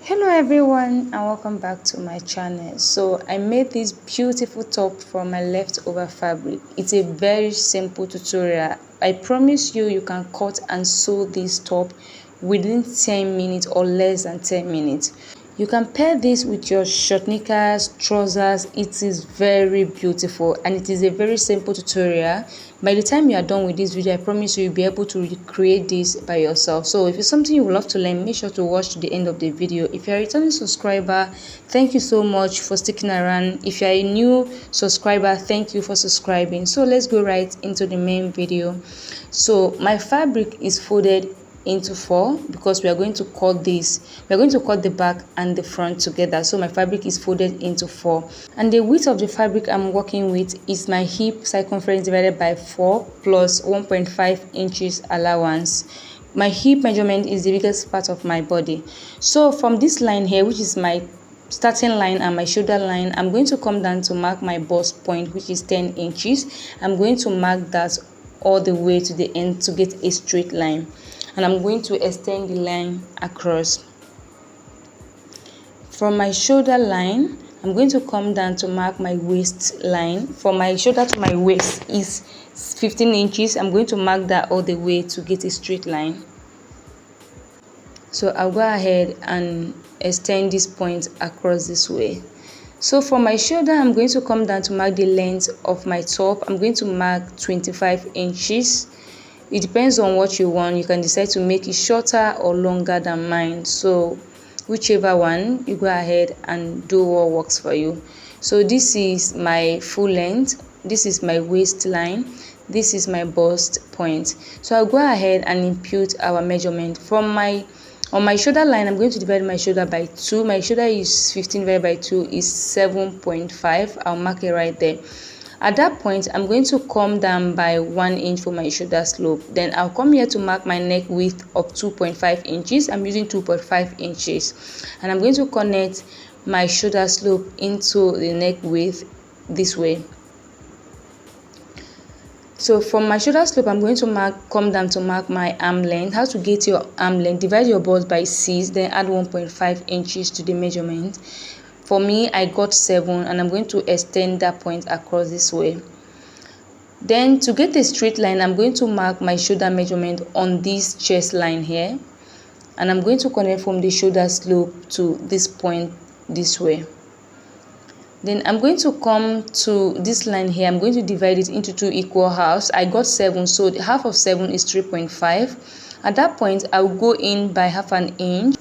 Hello everyone and welcome back to my channel. So I made this beautiful top from my leftover fabric. It's a very simple tutorial. I promise you can cut and sew this top within 10 minutes or less than 10 minutes. You can pair this with your short knickers, trousers. It is very beautiful and it is a very simple tutorial. By the time you are done with this video, I promise you'll be able to recreate this by yourself. So if it's something you would love to learn, make sure to watch to the end of the video. If you're a returning subscriber, thank you so much for sticking around. If you're a new subscriber, thank you for subscribing. So let's go right into the main video. So my fabric is folded into 4 because we are going to cut this. We are going to cut the back and the front together. So my fabric is folded into 4, and the width of the fabric I'm working with is my hip circumference divided by 4 plus 1.5 inches allowance. My hip measurement is the biggest part of my body. So from this line here, which is my starting line and my shoulder line, I'm going to come down to mark my bust point, which is 10 inches. I'm going to mark that all the way to the end to get a straight line, and I'm going to extend the line across. From my shoulder line, I'm going to come down to mark my waist line. From my shoulder to my waist is 15 inches. I'm going to mark that all the way to get a straight line. So I'll go ahead and extend this point across this way. So for my shoulder, I'm going to come down to mark the length of my top. I'm going to mark 25 inches. It depends on what you want. You can decide to make it shorter or longer than mine. So whichever one, you go ahead and do what works for you. So this is my full length. This is my waistline. This is my bust point. So I'll go ahead and impute our measurement. On my shoulder line, I'm going to divide my shoulder by 2. My shoulder is 15 divided by 2 is 7.5. I'll mark it right there. At that point, I'm going to come down by 1 inch for my shoulder slope. Then I'll come here to mark my neck width of 2.5 inches. I'm using 2.5 inches. And I'm going to connect my shoulder slope into the neck width this way. So from my shoulder slope, I'm going to come down to mark my arm length. How to get your arm length? Divide your bust by 6, then add 1.5 inches to the measurement. For me, I got 7, and I'm going to extend that point across this way. Then to get a straight line, I'm going to mark my shoulder measurement on this chest line here, and I'm going to connect from the shoulder slope to this point this way. Then I'm going to come to this line here. I'm going to divide it into 2 equal halves. I got 7, so the half of 7 is 3.5. At that point, I will go in by half an inch.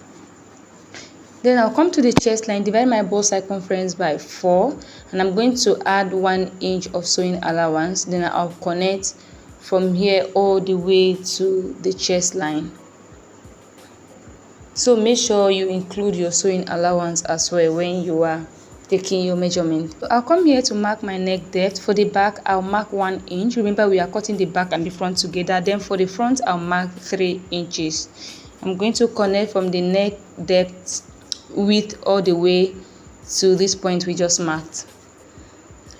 Then I'll come to the chest line, divide my bust circumference by 4, and I'm going to add 1 inch of sewing allowance. Then I'll connect from here all the way to the chest line. So make sure you include your sewing allowance as well when you are taking your measurement. So I'll come here to mark my neck depth. For the back, I'll mark 1 inch. Remember, we are cutting the back and the front together. Then for the front, I'll mark 3 inches. I'm going to connect from the neck depth width all the way to this point we just marked.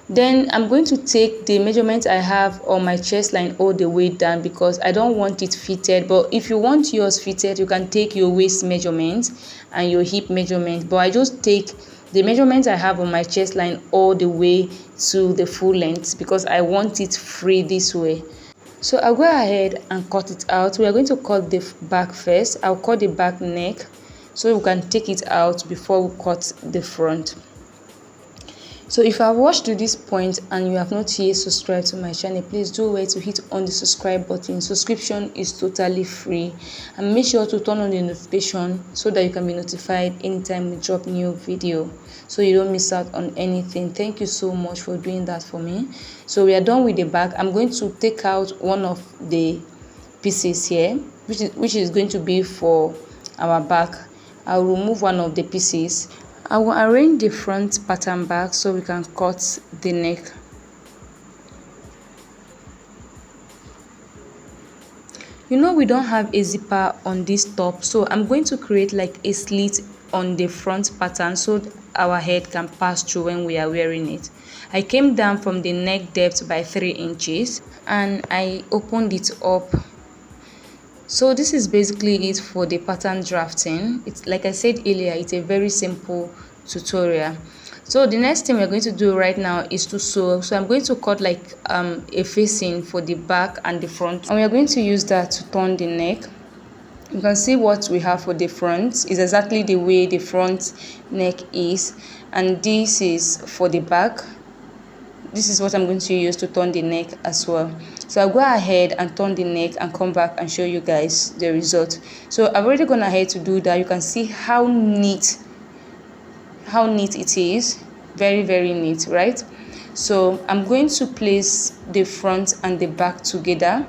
Then I'm going to take the measurement I have on my chest line all the way down because I don't want it fitted. But if you want yours fitted, you can take your waist measurement and your hip measurement. But I just take the measurement I have on my chest line all the way to the full length because I want it free this way. So I'll go ahead and cut it out. We are going to cut the back first. I'll cut the back neck so we can take it out before we cut the front. So if you have watched to this point and you have not yet subscribed to my channel, please do wait to hit on the subscribe button. Subscription is totally free, and make sure to turn on the notification so that you can be notified anytime we drop new video so you don't miss out on anything. Thank you so much for doing that for me. So we are done with the back. I'm going to take out one of the pieces here, which is going to be for our back. I'll remove one of the pieces. I will arrange the front pattern back so we can cut the neck. You know, we don't have a zipper on this top, so I'm going to create like a slit on the front pattern so our head can pass through when we are wearing it. I came down from the neck depth by 3 inches and I opened it up So this is basically it for the pattern drafting. It's like I said earlier, it's a very simple tutorial. So the next thing we're going to do right now is to sew. So I'm going to cut like a facing for the back and the front, and we are going to use that to turn the neck. You can see what we have for the front is exactly the way the front neck is, and this is for the back. This is what I'm going to use to turn the neck as well. So I'll go ahead and turn the neck and come back and show you guys the result. So I've already gone ahead to do that. You can see how neat it is. Very, very neat, right? So I'm going to place the front and the back together,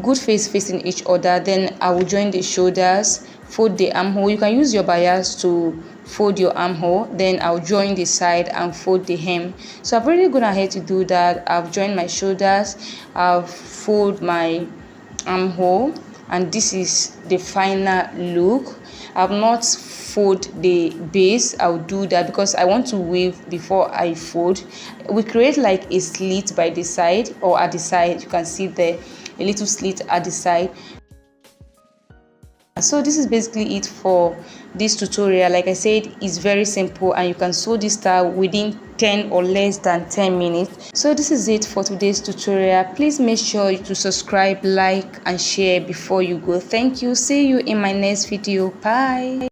good face facing each other. Then I will join the shoulders, fold the armhole. You can use your bias to fold your armhole. Then I'll join the side and fold the hem. So I've already gone ahead to do that. I've joined my shoulders, I've fold my armhole, and this is the final look. I've not fold the base. I'll do that because I want to weave before I fold. We create like a slit by the side, or at the side. You can see there a little slit at the side. So this is basically it for this tutorial. Like I said, it's very simple and you can sew this style within 10 or less than 10 minutes. So this is it for today's tutorial. Please make sure to subscribe, like and share before you go. Thank you. See you in my next video. Bye.